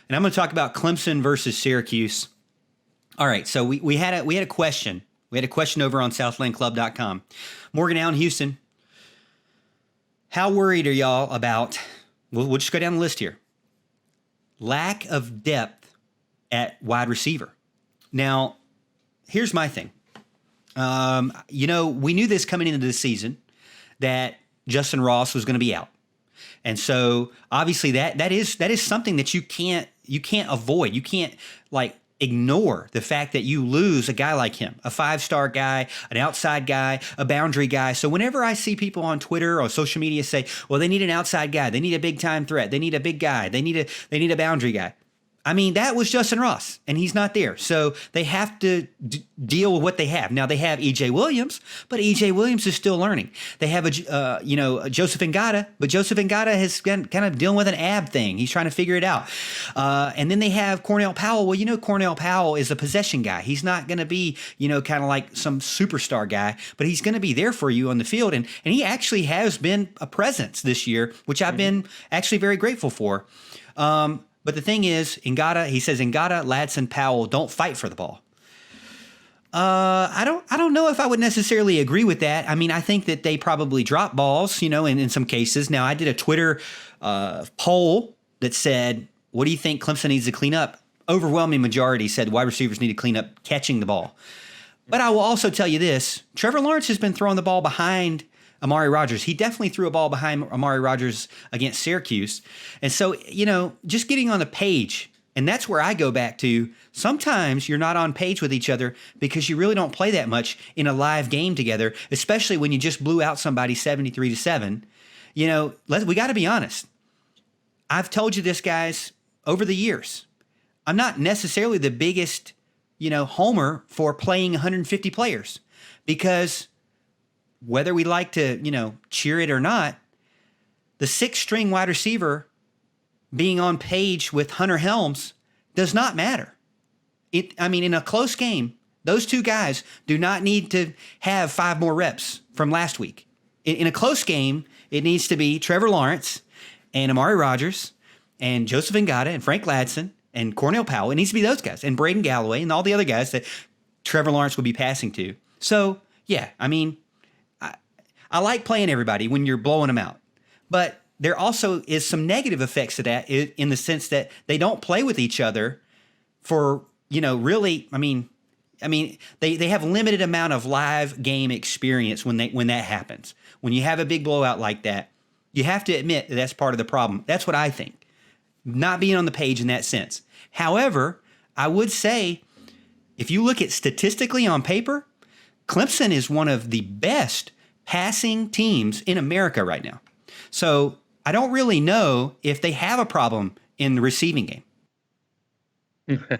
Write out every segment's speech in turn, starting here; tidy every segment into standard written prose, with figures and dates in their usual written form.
And I'm going to talk about Clemson versus Syracuse. All right, so we had a question. We had a question over on southlandclub.com. Morgan Allen, Houston. How worried are y'all about, we'll just go down the list here, lack of depth at wide receiver? Now, here's my thing. We knew this coming into the season that Justin Ross was going to be out. And so obviously that is something that you can't avoid. You can't ignore the fact that you lose a guy like him, a 5-star guy, an outside guy, a boundary guy. So whenever I see people on Twitter or social media say, well, they need an outside guy, they need a big time threat, they need a big guy, they need a boundary guy. I mean, that was Justin Ross, and he's not there. So they have to deal with what they have. Now, they have E.J. Williams, but E.J. Williams is still learning. They have Joseph Ngata, but Joseph Ngata has been kind of dealing with an ab thing. He's trying to figure it out. And then they have Cornell Powell. Well, Cornell Powell is a possession guy. He's not going to be, kind of like some superstar guy, but he's going to be there for you on the field. And he actually has been a presence this year, which I've been actually very grateful for. But the thing is, Ngata, Ladson, Powell don't fight for the ball. I don't know if I would necessarily agree with that. I mean, I think that they probably drop balls, in some cases. Now, I did a Twitter poll that said, what do you think Clemson needs to clean up? Overwhelming majority said wide receivers need to clean up catching the ball. But I will also tell you this. Trevor Lawrence has been throwing the ball behind Amari Rodgers. He definitely threw a ball behind Amari Rodgers against Syracuse. And so, just getting on the page, and that's where I go back to, sometimes you're not on page with each other because you really don't play that much in a live game together, especially when you just blew out somebody 73-7. We got to be honest. I've told you this, guys, over the years. I'm not necessarily the biggest, homer for playing 150 players because whether we like to, cheer it or not, the 6th-string wide receiver being on page with Hunter Helms does not matter. In a close game, those two guys do not need to have 5 more reps from last week. In a close game, it needs to be Trevor Lawrence and Amari Rodgers and Joseph Ngata and Frank Ladson and Cornell Powell. It needs to be those guys and Braden Galloway and all the other guys that Trevor Lawrence will be passing to. So, yeah, I like playing everybody when you're blowing them out. But there also is some negative effects to that in the sense that they don't play with each other for, really, they have limited amount of live game experience when that happens. When you have a big blowout like that, you have to admit that that's part of the problem. That's what I think. Not being on the page in that sense. However, I would say if you look at statistically on paper, Clemson is one of the best passing teams in America right now. So I don't really know if they have a problem in the receiving game. Yeah,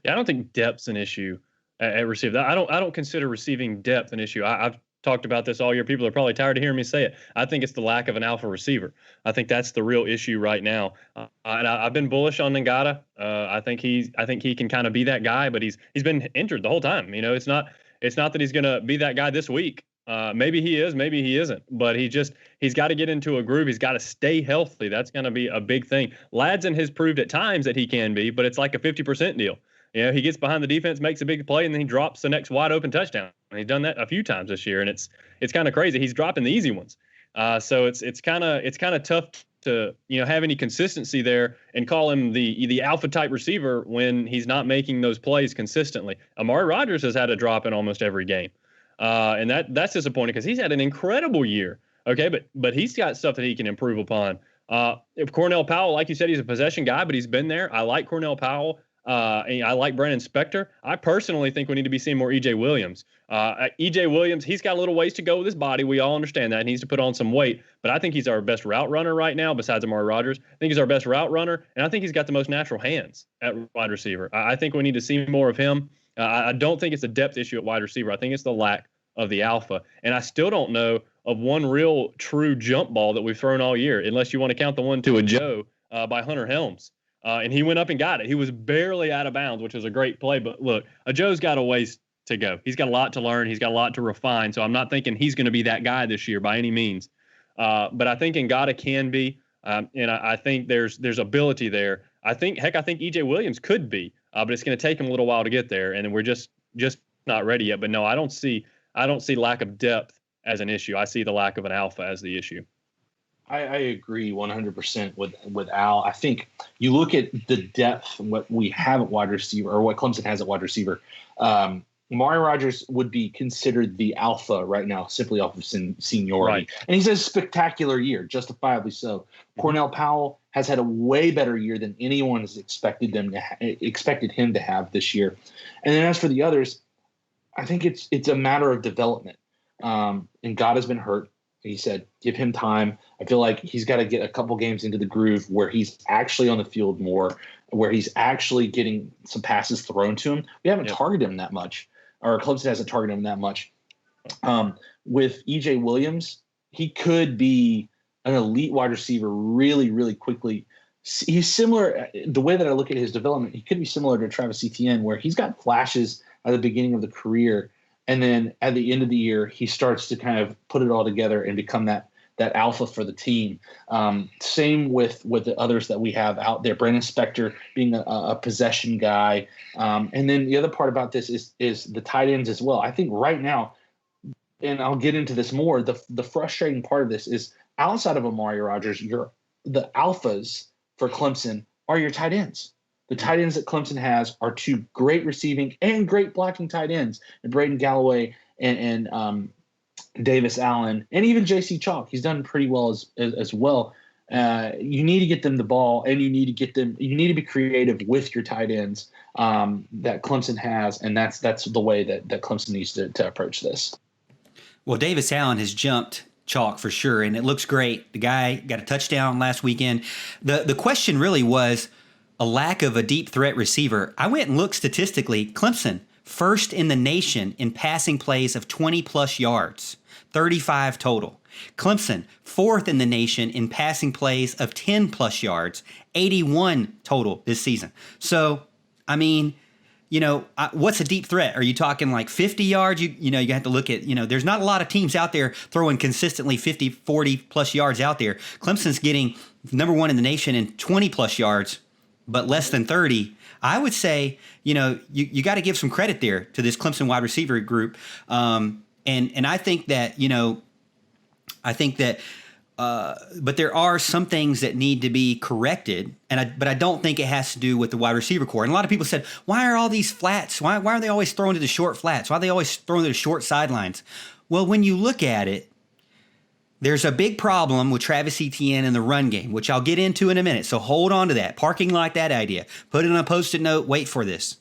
I don't think depth's an issue at receiver. I don't consider receiving depth an issue. I've talked about this all year. People are probably tired of hearing me say it. I think it's the lack of an alpha receiver. I think that's the real issue right now. And I've been bullish on Ngata. I think he can kind of be that guy, but he's been injured the whole time. It's not that he's going to be that guy this week. Maybe he is, maybe he isn't, but he's got to get into a groove. He's got to stay healthy. That's going to be a big thing. Ladson has proved at times that he can be, but it's like a 50% deal. He gets behind the defense, makes a big play, and then he drops the next wide open touchdown. And he's done that a few times this year, and it's kind of crazy. He's dropping the easy ones. So it's kind of tough to have any consistency there and call him the alpha type receiver when he's not making those plays consistently. Amari Rodgers has had a drop in almost every game. And that's disappointing because he's had an incredible year. Okay, but he's got stuff that he can improve upon. If Cornell Powell, like you said, he's a possession guy, but he's been there. I like Cornell Powell. And I like Brandon Spector. I personally think we need to be seeing more E.J. Williams. E.J. Williams, he's got a little ways to go with his body. We all understand that. He needs to put on some weight. But I think he's our best route runner right now, besides Amari Rodgers. I think he's our best route runner, and I think he's got the most natural hands at wide receiver. I think we need to see more of him. I don't think it's a depth issue at wide receiver. I think it's the lack of the alpha. And I still don't know of one real true jump ball that we've thrown all year, unless you want to count the one to a Joe by Hunter Helms. And he went up and got it. He was barely out of bounds, which was a great play. But look, Joe's got a ways to go. He's got a lot to learn. He's got a lot to refine. So I'm not thinking he's going to be that guy this year by any means. But I think Ngata can be. And I think there's ability there. I think EJ Williams could be, but it's going to take him a little while to get there, and we're just not ready yet. But no, I don't see lack of depth as an issue. I see the lack of an alpha as the issue. I agree 100% with Al. I think you look at the depth, what we have at wide receiver, or what Clemson has at wide receiver. Amari Rodgers would be considered the alpha right now, simply off of seniority. Right. And he's had a spectacular year, justifiably so. Cornell Powell has had a way better year than anyone has expected him to have this year. And then as for the others, I think it's a matter of development. And God has been hurt. He said, give him time. I feel like he's got to get a couple games into the groove where he's actually on the field more, where he's actually getting some passes thrown to him. We haven't targeted him that much, or Clemson hasn't targeted him that much. With EJ Williams, he could be an elite wide receiver really, really quickly. He's similar. The way that I look at his development, he could be similar to Travis Etienne, where he's got flashes at the beginning of the career, and then at the end of the year, he starts to kind of put it all together and become that alpha for the team. Same with the others that we have out there. Brandon Spector being a possession guy. And then the other part about this is the tight ends as well. I think right now, and I'll get into this more, the frustrating part of this is outside of Amari Rodgers, the alphas for Clemson are your tight ends. The tight ends that Clemson has are two great receiving and great blocking tight ends, and Braden Galloway and Davis Allen, and even J.C. Chalk. He's done pretty well as well. You need to get them the ball, and you need to be creative with your tight ends that Clemson has, and that's the way that Clemson needs to approach this. Well, Davis Allen has jumped Chalk for sure, and it looks great. The guy got a touchdown last weekend. The question really was a lack of a deep threat receiver. I went and looked statistically. Clemson, first in the nation in passing plays of 20-plus yards, 35 total. Clemson, fourth in the nation in passing plays of 10-plus yards, 81 total this season. So, I mean, what's a deep threat? Are you talking like 50 yards? You have to look at, there's not a lot of teams out there throwing consistently 50, 40-plus yards out there. Clemson's getting number one in the nation in 20-plus yards, but less than 30. I would say, you got to give some credit there to this Clemson wide receiver group. And I think that, but there are some things that need to be corrected. But I don't think it has to do with the wide receiver core. And a lot of people said, why are all these flats? Why are they always throwing to the short flats? Why are they always throwing to the short sidelines? Well, when you look at it, there's a big problem with Travis Etienne in the run game, which I'll get into in a minute. So hold on to that. Parking lot that idea. Put it on a Post-it note. Wait for this.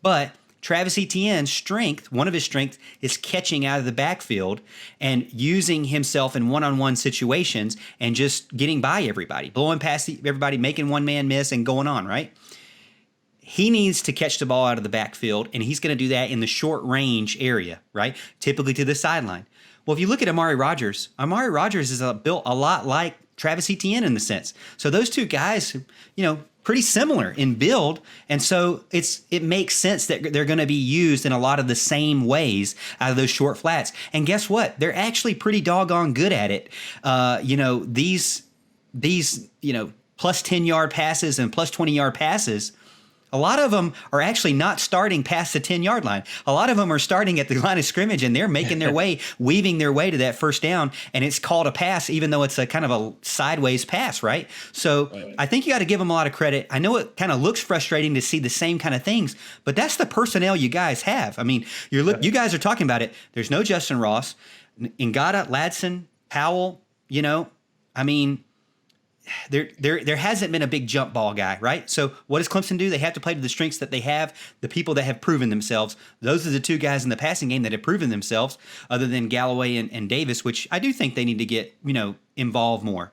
But Travis Etienne's strength, one of his strengths, is catching out of the backfield and using himself in one-on-one situations and just getting by everybody, blowing past everybody, making one man miss and going on, right? He needs to catch the ball out of the backfield, and he's going to do that in the short range area, right? Typically to the sideline. Well, if you look at Amari Rodgers is built a lot like Travis Etienne in the sense. So those two guys, pretty similar in build. And so it makes sense that they're going to be used in a lot of the same ways out of those short flats. And guess what? They're actually pretty doggone good at it. These plus 10-yard passes and plus 20-yard passes, a lot of them are actually not starting past the 10-yard line. A lot of them are starting at the line of scrimmage, and they're making their way, weaving their way to that first down, and it's called a pass, even though it's a kind of a sideways pass, right? So right. I think you got to give them a lot of credit. I know it kind of looks frustrating to see the same kind of things, but that's the personnel you guys have. I mean, you guys are talking about it. There's no Justin Ross, Ngata, Ladson, Powell. There hasn't been a big jump ball guy, right? So what does Clemson do? They have to play to the strengths that they have, the people that have proven themselves. Those are the two guys in the passing game that have proven themselves, other than Galloway and Davis, which I do think they need to get, involved more.